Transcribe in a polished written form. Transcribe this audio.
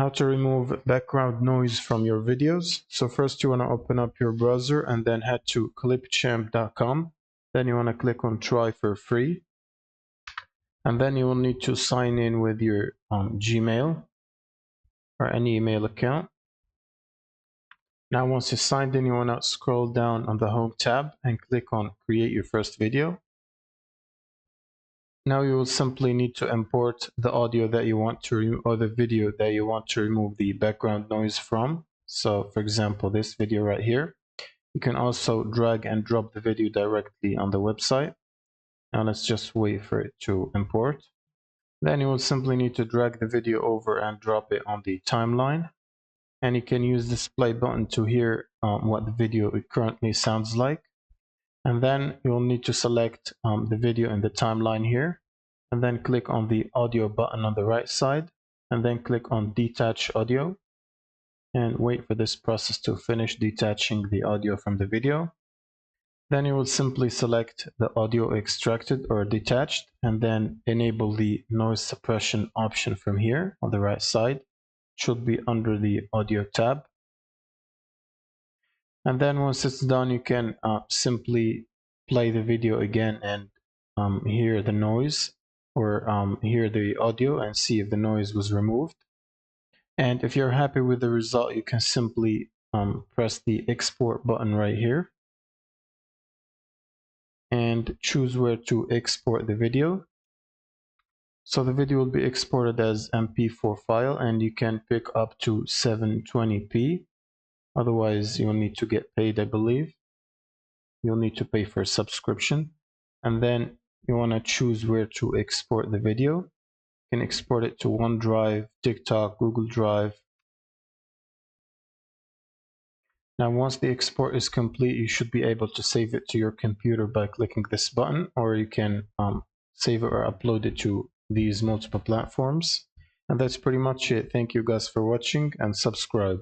how to remove background noise from your videos. So first you want to open up your browser and then head to clipchamp.com. Then you want to click on try for free. And then you will need to sign in with your Gmail or any email account. Now once you're signed in, you want to scroll down on the home tab and click on create your first video. Now you will simply need to import the audio that you want to remove, or the video that you want to remove the background noise from. So for example, this video right here. You can also drag and drop the video directly on the website. Now let's just wait for it to import. Then you will simply need to drag the video over and drop it on the timeline. And you can use this play button to hear what the video currently sounds like. And then you'll need to select the video in the timeline here, and then click on the audio button on the right side, and then click on detach audio, and wait for this process to finish detaching the audio from the video. Then you will simply select the audio extracted or detached, and then enable the noise suppression option from here on the right side. It should be under the audio tab. And then once it's done, you can simply play the video again and hear the noise, or hear the audio and see if the noise was removed. And if you're happy with the result, you can simply press the export button right here and choose where to export the video. So the video will be exported as MP4 file, and you can pick up to 720p. Otherwise, you'll need to get paid, I believe. You'll need to pay for a subscription. And then you want to choose where to export the video. You can export it to OneDrive, TikTok, Google Drive. Now once the export is complete, you should be able to save it to your computer by clicking this button, or you can save it or upload it to these multiple platforms. And that's pretty much it. Thank you guys for watching, and subscribe.